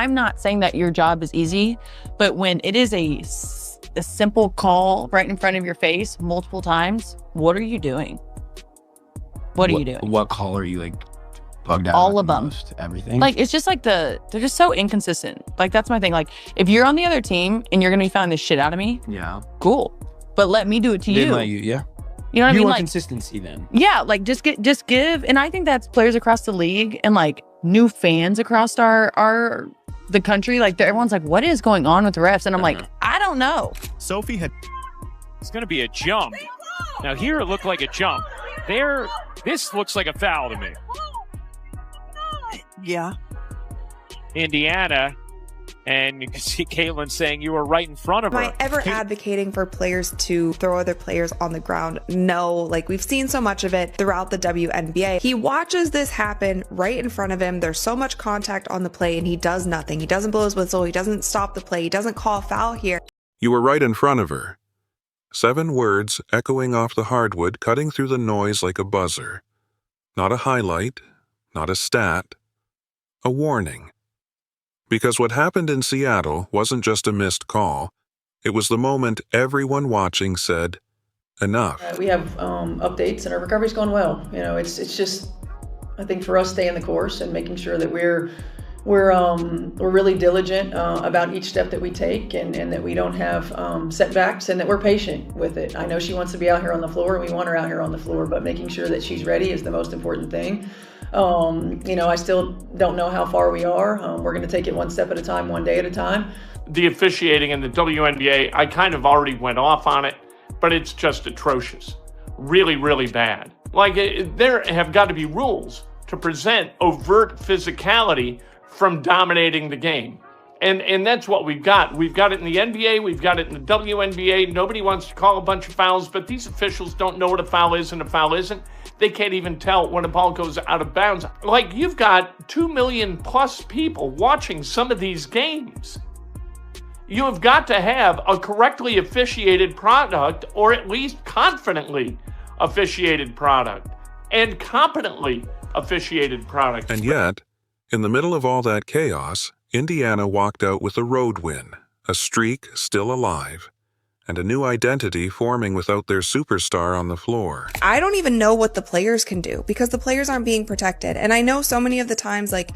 I'm not saying that your job is easy, but when it is a simple call right in front of your face multiple times, what are you doing? What are you doing? What call are you like bugged out? All of them. Most? Everything? Like, it's just like they're just so inconsistent. Like, that's my thing. Like, if you're on the other team and you're going to be finding the shit out of me, yeah, cool. But let me do it to you. Let you, yeah. You know what I mean? Like, like consistency then. Yeah, like just give. And I think that's players across the league and like new fans across the country. Like everyone's like, what is going on with the refs? And I'm like, I don't know. Sophie had. It's going to be a jump. Now here it looked like a jump. There, this looks like a foul to me. Yeah. Indiana. And you can see Caitlin saying you were right in front of her. Am I ever advocating for players to throw other players on the ground? No, like we've seen so much of it throughout the WNBA. He watches this happen right in front of him. There's so much contact on the play and he does nothing. He doesn't blow his whistle. He doesn't stop the play. He doesn't call a foul here. You were right in front of her. 7 words echoing off the hardwood, cutting through the noise like a buzzer. Not a highlight, not a stat, a warning. Because what happened in Seattle wasn't just a missed call. It was the moment everyone watching said, enough. We have updates and our recovery's going well. You know, it's just, I think for us staying the course and making sure that we're really diligent about each step that we take and that we don't have setbacks and that we're patient with it. I know she wants to be out here on the floor and we want her out here on the floor, but making sure that she's ready is the most important thing. You know, I still don't know how far we are. We're going to take it one step at a time, one day at a time. The officiating in the WNBA, I kind of already went off on it, but it's just atrocious. Really, really bad. Like, there have got to be rules to present overt physicality from dominating the game. And that's what we've got. We've got it in the NBA, we've got it in the WNBA. Nobody wants to call a bunch of fouls, but these officials don't know what a foul is and a foul isn't. They can't even tell when a ball goes out of bounds. Like, you've got 2 million plus people watching some of these games. You have got to have a correctly officiated product, or at least confidently officiated product, and competently officiated product. And yet, in the middle of all that chaos, Indiana walked out with a road win, a streak still alive, and a new identity forming without their superstar on the floor. I don't even know what the players can do because the players aren't being protected. And I know so many of the times, like,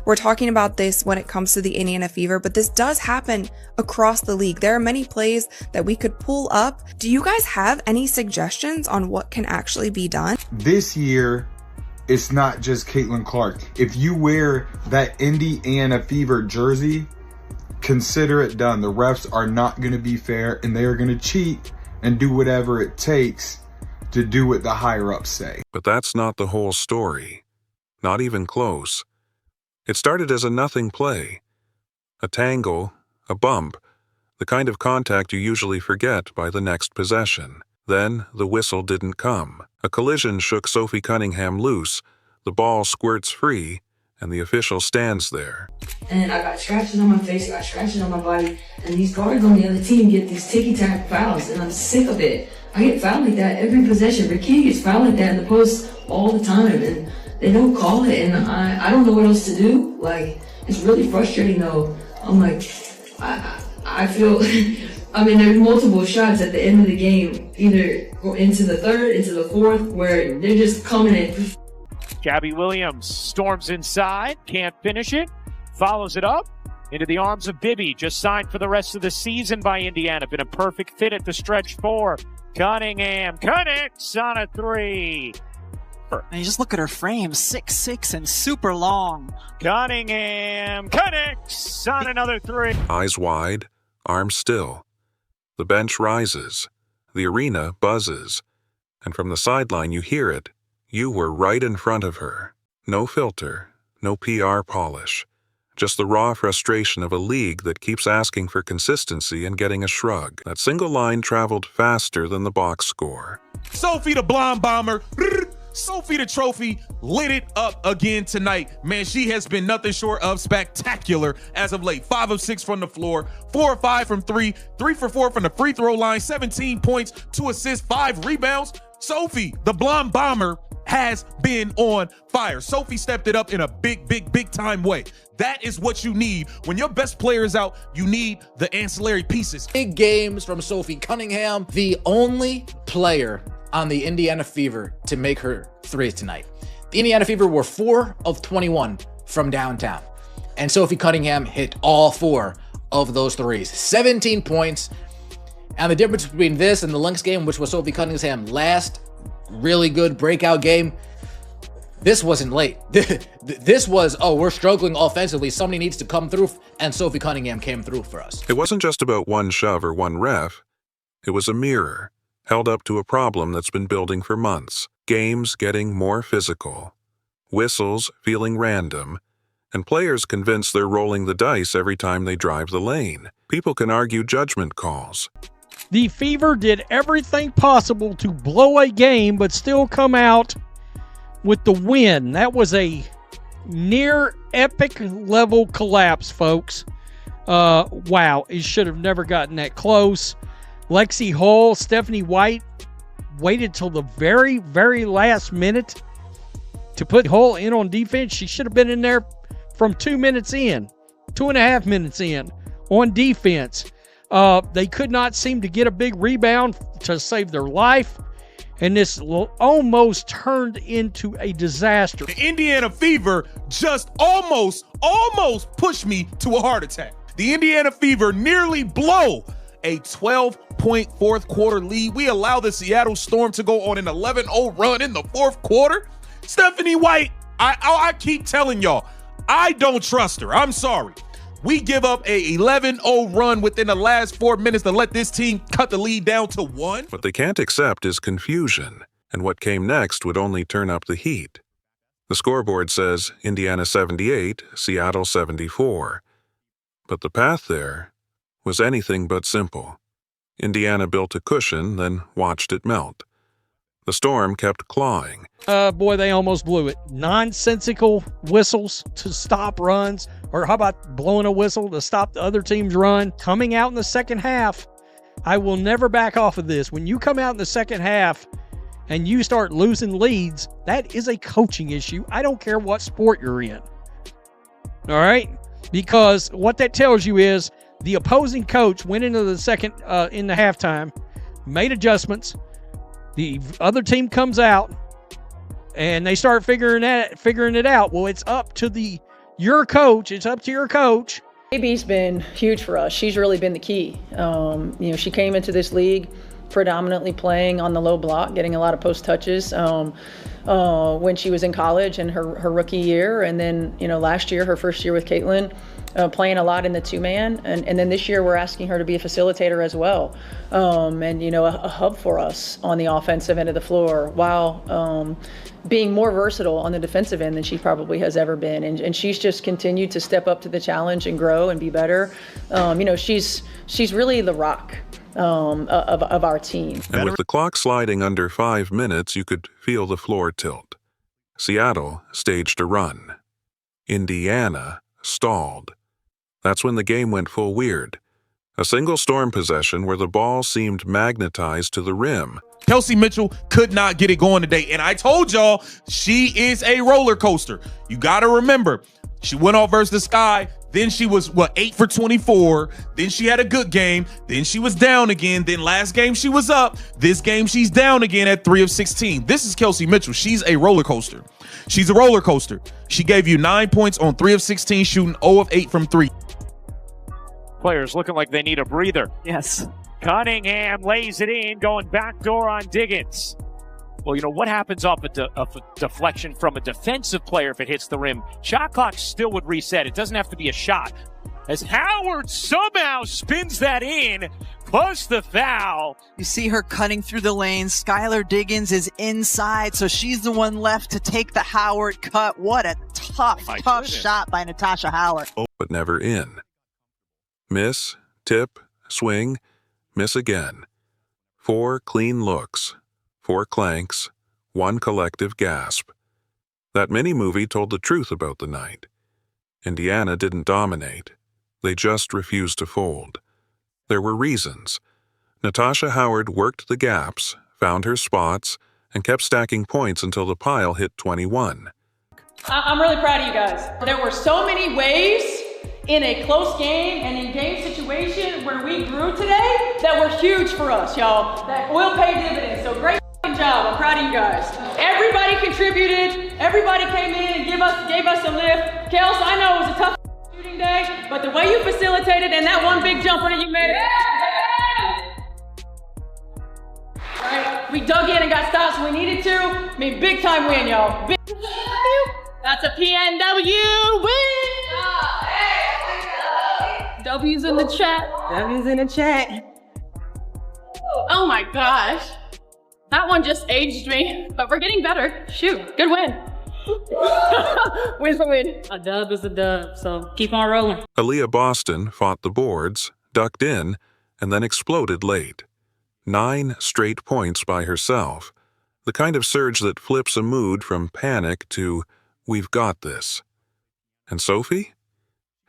we're talking about this when it comes to the Indiana Fever, but this does happen across the league. There are many plays that we could pull up. Do you guys have any suggestions on what can actually be done? This year, it's not just Caitlin Clark. If you wear that Indiana Fever jersey, consider it done. The refs are not going to be fair, and they are going to cheat and do whatever it takes to do what the higher-ups say. But that's not the whole story. Not even close. It started as a nothing play. A tangle, a bump, the kind of contact you usually forget by the next possession. Then the whistle didn't come. A collision shook Sophie Cunningham loose, the ball squirts free, and the official stands there. And I got scratches on my face, I got scratches on my body, and these guards on the other team get these ticky-tack fouls, and I'm sick of it. I get fouled like that every possession. Ricky gets fouled like that in the post all the time, and they don't call it, and I don't know what else to do. Like, it's really frustrating though. I'm like, I feel, I mean, there's multiple shots at the end of the game, either go into the third, into the fourth, where they're just coming in. Gabby Williams storms inside, can't finish it, follows it up into the arms of Bibby, just signed for the rest of the season by Indiana. Been a perfect fit at the stretch 4. Cunningham connects on a 3. And you just look at her frame, 6'6" and super long. Cunningham connects on another 3. Eyes wide, arms still. The bench rises. The arena buzzes. And from the sideline you hear it. You were right in front of her. No filter, no PR polish. Just the raw frustration of a league that keeps asking for consistency and getting a shrug. That single line traveled faster than the box score. Sophie the blonde bomber. Sophie the trophy lit it up again tonight. Man, she has been nothing short of spectacular as of late. 5 of 6 from the floor, 4 of 5 from 3, 3 for 4 from the free throw line, 17 points, 2 assists, 5 rebounds. Sophie, the blonde bomber, has been on fire. Sophie stepped it up in a big time way. That is what you need. When your best player is out, you need the ancillary pieces. Big games from Sophie Cunningham, the only player on the Indiana Fever to make her three tonight. The Indiana Fever were 4 of 21 from downtown, and Sophie Cunningham hit all 4 of those threes. 17 points. And the difference between this and the Lynx game, which was Sophie Cunningham's last really good breakout game, this wasn't late. This was, oh, we're struggling offensively. Somebody needs to come through, and Sophie Cunningham came through for us. It wasn't just about one shove or one ref. It was a mirror held up to a problem that's been building for months. Games getting more physical, whistles feeling random, and players convinced they're rolling the dice every time they drive the lane. People can argue judgment calls. The Fever did everything possible to blow a game, but still come out with the win. That was a near epic level collapse, folks. Wow, it should have never gotten that close. Lexi Hull, Stephanie White waited till the very last minute to put Hull in on defense. She should have been in there from 2 minutes in, 2.5 minutes in on defense. They could not seem to get a big rebound to save their life, and this almost turned into a disaster. The Indiana Fever just almost pushed me to a heart attack. The Indiana Fever nearly blow a 12-point fourth quarter lead. We allow the Seattle Storm to go on an 11-0 run in the fourth quarter. Stephanie White, I keep telling y'all, I don't trust her. I'm sorry. We give up a 11-0 run within the last 4 minutes to let this team cut the lead down to 1. What they can't accept is confusion, and what came next would only turn up the heat. The scoreboard says Indiana 78, Seattle 74. But the path there was anything but simple. Indiana built a cushion, then watched it melt. The Storm kept clawing. Boy, they almost blew it. Nonsensical whistles to stop runs, or how about blowing a whistle to stop the other team's run? Coming out in the second half, I will never back off of this. When you come out in the second half and you start losing leads, that is a coaching issue. I don't care what sport you're in. All right? Because what that tells you is the opposing coach went into the second in the halftime, made adjustments. The other team comes out and they start figuring it out. Well, it's up to your coach. It's up to your coach. AB's been huge for us. She's really been the key. She came into this league predominantly playing on the low block, getting a lot of post touches when she was in college and her rookie year. And then, last year, her first year with Caitlin, playing a lot in the two-man. And then this year we're asking her to be a facilitator as well. A hub for us on the offensive end of the floor while being more versatile on the defensive end than she probably has ever been. And she's just continued to step up to the challenge and grow and be better. She's really the rock of our team. And with the clock sliding under 5 minutes, you could feel the floor tilt. Seattle staged a run. Indiana stalled. That's when the game went full weird. A single Storm possession where the ball seemed magnetized to the rim. Kelsey Mitchell could not get it going today. And I told y'all, she is a roller coaster. You got to remember, she went off versus the Sky. Then she was, 8 for 24. Then she had a good game. Then she was down again. Then last game she was up. This game she's down again at 3 of 16. This is Kelsey Mitchell. She's a roller coaster. She's a roller coaster. She gave you 9 points on 3 of 16, shooting 0 of 8 from 3. Players looking like they need a breather. Yes. Cunningham lays it in, going backdoor on Diggins. Well, what happens off a deflection from a defensive player if it hits the rim? Shot clock still would reset. It doesn't have to be a shot. As Howard somehow spins that in, plus the foul. You see her cutting through the lanes. Skylar Diggins is inside, so she's the one left to take the Howard cut. What a tough shot by Natasha Howard. But never in. Miss, tip, swing, miss again. 4 clean looks. 4 clanks, 1 collective gasp. That mini-movie told the truth about the night. Indiana didn't dominate. They just refused to fold. There were reasons. Natasha Howard worked the gaps, found her spots, and kept stacking points until the pile hit 21. I'm really proud of you guys. There were so many ways in a close game and in game situation where we grew today that were huge for us, y'all. That will pay dividends. So great job. I'm proud of you guys. Everybody contributed. Everybody came in and gave us a lift. Kels, I know it was a tough shooting day, but the way you facilitated and that one big jumper that you made. Right? We dug in and got stops when we needed to. I mean, big time win, y'all. Big. That's a PNW win. W's in the chat. W's in the chat. Oh my gosh. That one just aged me, but we're getting better. Shoot, good win. Win's a win. A dub is a dub, so keep on rolling. Aaliyah Boston fought the boards, ducked in, and then exploded late. 9 straight points by herself. The kind of surge that flips a mood from panic to, we've got this. And Sophie?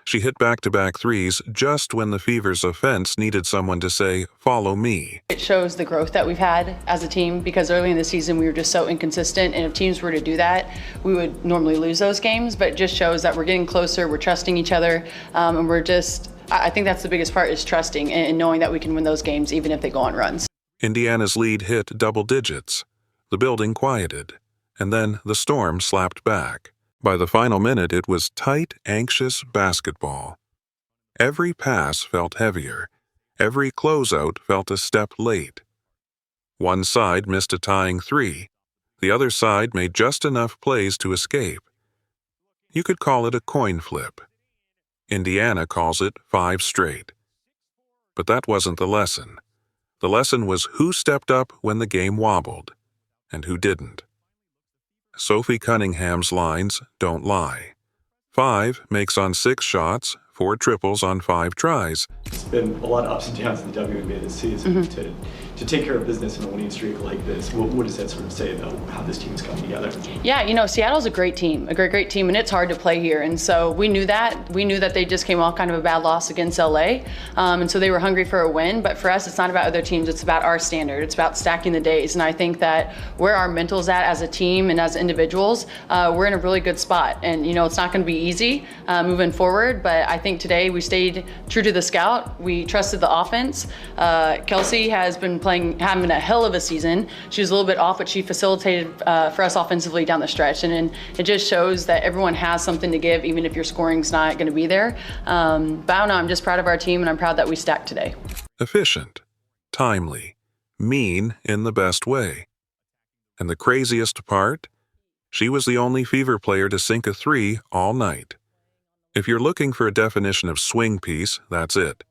She hit back-to-back threes just when the Fever's offense needed someone to say, follow me. It shows the growth that we've had as a team because early in the season we were just so inconsistent, and if teams were to do that, we would normally lose those games, but it just shows that we're getting closer, we're trusting each other, and we're just, I think that's the biggest part, is trusting and knowing that we can win those games even if they go on runs. Indiana's lead hit double digits. The building quieted, and then the storm slapped back. By the final minute, it was tight, anxious basketball. Every pass felt heavier. Every closeout felt a step late. One side missed a tying 3. The other side made just enough plays to escape. You could call it a coin flip. Indiana calls it 5 straight. But that wasn't the lesson. The lesson was who stepped up when the game wobbled, and who didn't. Sophie Cunningham's lines don't lie. 5 makes on 6 shots, 4 triples on 5 tries. It's been a lot of ups and downs in the WNBA this season. To take care of business in a winning streak like this, what does that sort of say about how this team's come together? Yeah, you know, Seattle's a great team, a great team, and it's hard to play here. And so we knew that. We knew that they just came off kind of a bad loss against LA. And so they were hungry for a win. But for us, it's not about other teams. It's about our standard. It's about stacking the days. And I think that where our mental's at as a team and as individuals, we're in a really good spot. And, you know, it's not going to be easy moving forward. But I think today we stayed true to the scout. We trusted the offense. Kelsey has been having a hell of a season. She was a little bit off, but she facilitated for us offensively down the stretch. And it just shows that everyone has something to give, even if your scoring's not going to be there. But I don't know, I'm just proud of our team, and I'm proud that we stacked today. Efficient, timely, mean in the best way. And the craziest part? She was the only Fever player to sink a 3 all night. If you're looking for a definition of swing piece, that's it.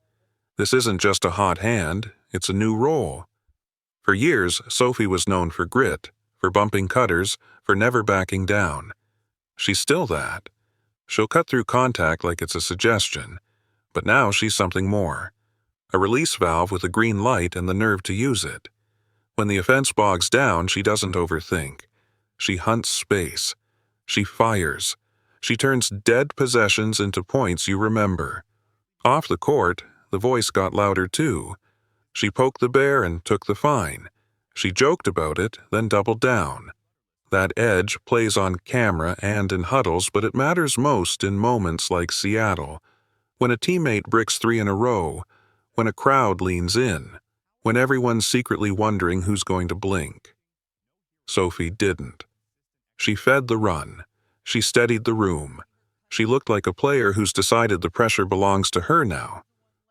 This isn't just a hot hand, it's a new role. For years, Sophie was known for grit, for bumping cutters, for never backing down. She's still that. She'll cut through contact like it's a suggestion, but now she's something more. A release valve with a green light and the nerve to use it. When the offense bogs down, she doesn't overthink. She hunts space. She fires. She turns dead possessions into points you remember. Off the court, the voice got louder too. She poked the bear and took the fine. She joked about it, then doubled down. That edge plays on camera and in huddles, but it matters most in moments like Seattle, when a teammate bricks 3 in a row, when a crowd leans in, when everyone's secretly wondering who's going to blink. Sophie didn't. She fed the run. She steadied the room. She looked like a player who's decided the pressure belongs to her now.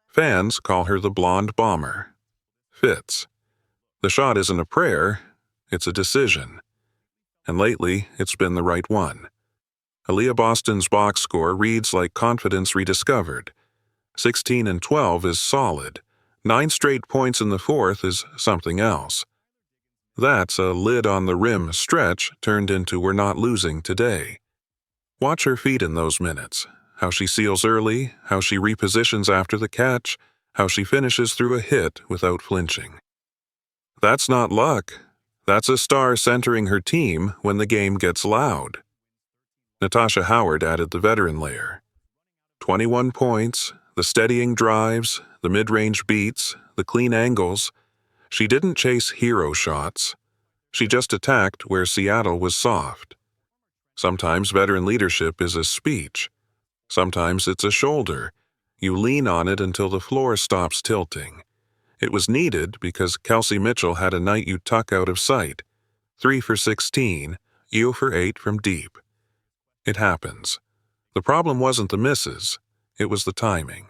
Fans call her the blonde bomber. Fits. The shot isn't a prayer, it's a decision. And lately, it's been the right one. Aaliyah Boston's box score reads like confidence rediscovered. 16 and 12 is solid. 9 straight points in the 4th is something else. That's a lid on the rim stretch turned into we're not losing today. Watch her feet in those minutes. How she seals early, how she repositions after the catch, how she finishes through a hit without flinching. That's not luck. That's a star centering her team when the game gets loud. Natasha Howard added the veteran layer. 21 points, the steadying drives, the mid-range beats, the clean angles. She didn't chase hero shots. She just attacked where Seattle was soft. Sometimes veteran leadership is a speech. Sometimes it's a shoulder. You lean on it until the floor stops tilting. It was needed because Kelsey Mitchell had a night you tuck out of sight. 3 for 16, 0 for 8 from deep. It happens. The problem wasn't the misses. It was the timing.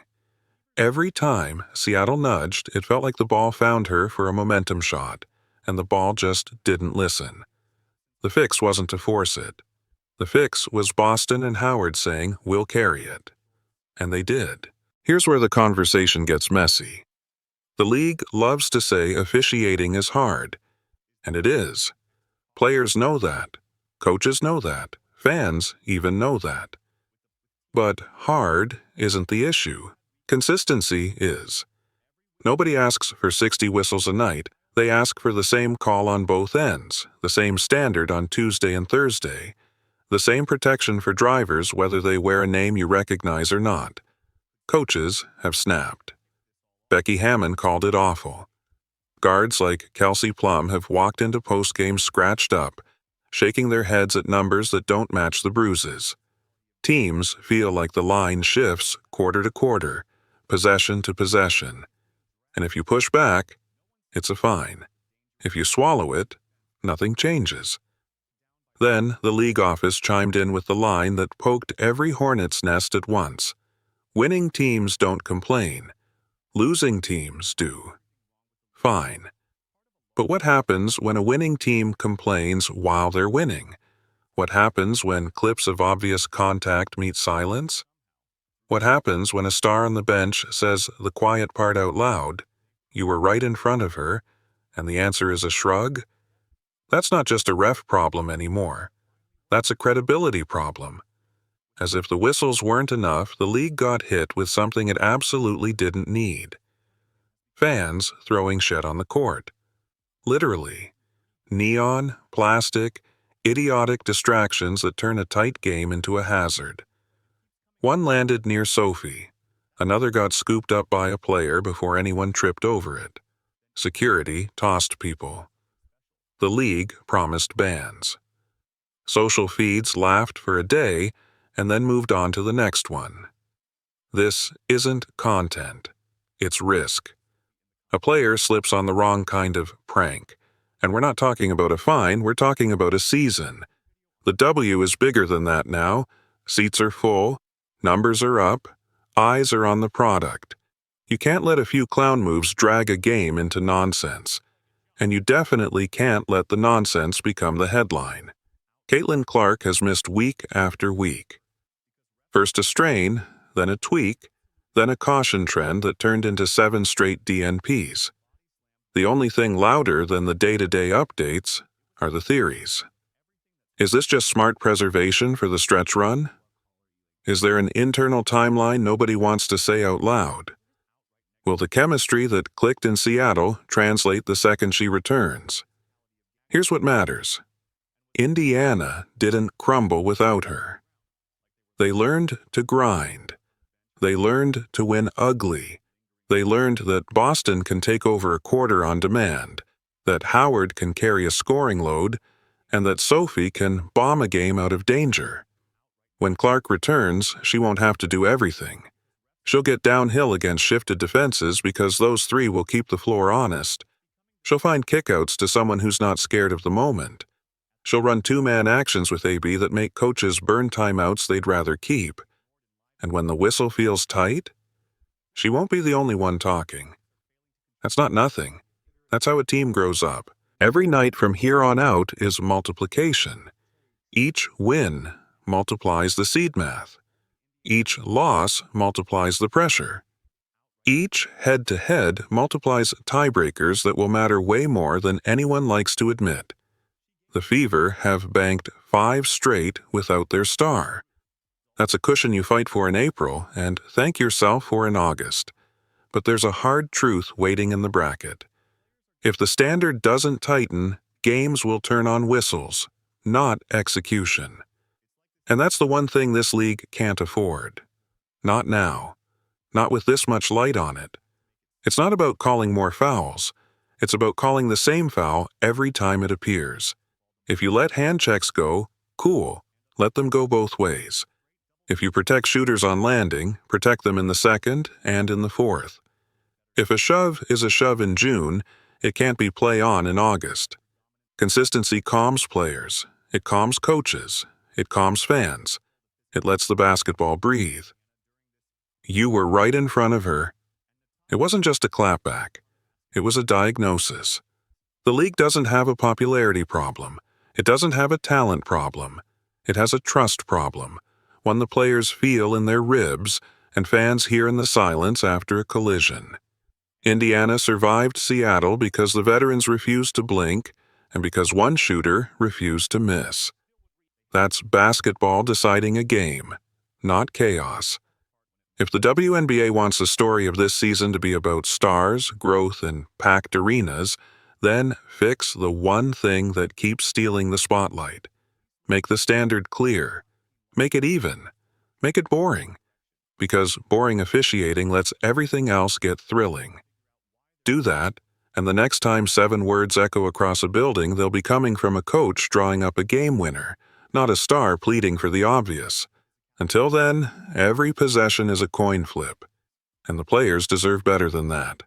Every time Seattle nudged, it felt like the ball found her for a momentum shot, and the ball just didn't listen. The fix wasn't to force it. The fix was Boston and Howard saying, "We'll carry it." And they did. Here's where the conversation gets messy. The league loves to say officiating is hard, and it is. Players know that. Coaches know that. Fans even know that. But hard isn't the issue. Consistency is. Nobody asks for 60 whistles a night. They ask for the same call on both ends, the same standard on Tuesday and Thursday, the same protection for drivers whether they wear a name you recognize or not. Coaches have snapped. Becky Hammon called it awful. Guards like Kelsey Plum have walked into postgame scratched up, shaking their heads at numbers that don't match the bruises. Teams feel like the line shifts quarter to quarter, possession to possession. And if you push back, it's a fine. If you swallow it, nothing changes. Then the league office chimed in with the line that poked every hornet's nest at once. Winning teams don't complain. Losing teams do. Fine. But what happens when a winning team complains while they're winning? What happens when clips of obvious contact meet silence? What happens when a star on the bench says the quiet part out loud, "You were right in front of her," and the answer is a shrug? That's not just a ref problem anymore. That's a credibility problem. As if the whistles weren't enough, the league got hit with something it absolutely didn't need. Fans throwing shit on the court. Literally. Neon, plastic, idiotic distractions that turn a tight game into a hazard. One landed near Sophie. Another got scooped up by a player before anyone tripped over it. Security tossed people. The league promised bans. Social feeds laughed for a day and then moved on to the next one. This isn't content. It's risk. A player slips on the wrong kind of prank. And we're not talking about a fine, we're talking about a season. The W is bigger than that now. Seats are full, numbers are up, eyes are on the product. You can't let a few clown moves drag a game into nonsense. And you definitely can't let the nonsense become the headline. Caitlin Clark has missed week after week. First a strain, then a tweak, then a caution trend that turned into 7 straight DNPs. The only thing louder than the day-to-day updates are the theories. Is this just smart preservation for the stretch run? Is there an internal timeline nobody wants to say out loud? Will the chemistry that clicked in Seattle translate the second she returns? Here's what matters. Indiana didn't crumble without her. They learned to grind. They learned to win ugly. They learned that Boston can take over a quarter on demand, that Howard can carry a scoring load, and that Sophie can bomb a game out of danger. When Clark returns, she won't have to do everything. She'll get downhill against shifted defenses because those 3 will keep the floor honest. She'll find kickouts to someone who's not scared of the moment. She'll run 2-man actions with AB that make coaches burn timeouts they'd rather keep. And when the whistle feels tight, she won't be the only one talking. That's not nothing. That's how a team grows up. Every night from here on out is multiplication. Each win multiplies the seed math. Each loss multiplies the pressure. Each head-to-head multiplies tiebreakers that will matter way more than anyone likes to admit. The Fever have banked 5 straight without their star. That's a cushion you fight for in April and thank yourself for in August. But there's a hard truth waiting in the bracket. If the standard doesn't tighten, games will turn on whistles, not execution. And that's the one thing this league can't afford. Not now. Not with this much light on it. It's not about calling more fouls. It's about calling the same foul every time it appears. If you let hand checks go, cool, let them go both ways. If you protect shooters on landing, protect them in the second and in the fourth. If a shove is a shove in June, it can't be play on in August. Consistency calms players, it calms coaches, it calms fans, it lets the basketball breathe. You were right in front of her. It wasn't just a clapback, it was a diagnosis. The league doesn't have a popularity problem, it doesn't have a talent problem, it has a trust problem, one the players feel in their ribs and fans hear in the silence after a collision. Indiana survived Seattle because the veterans refused to blink and because one shooter refused to miss. That's basketball deciding a game, not chaos. If the WNBA wants the story of this season to be about stars, growth, and packed arenas, then fix the one thing that keeps stealing the spotlight. Make the standard clear. Make it even. Make it boring. Because boring officiating lets everything else get thrilling. Do that, and the next time 7 words echo across a building, they'll be coming from a coach drawing up a game winner, not a star pleading for the obvious. Until then, every possession is a coin flip, and the players deserve better than that.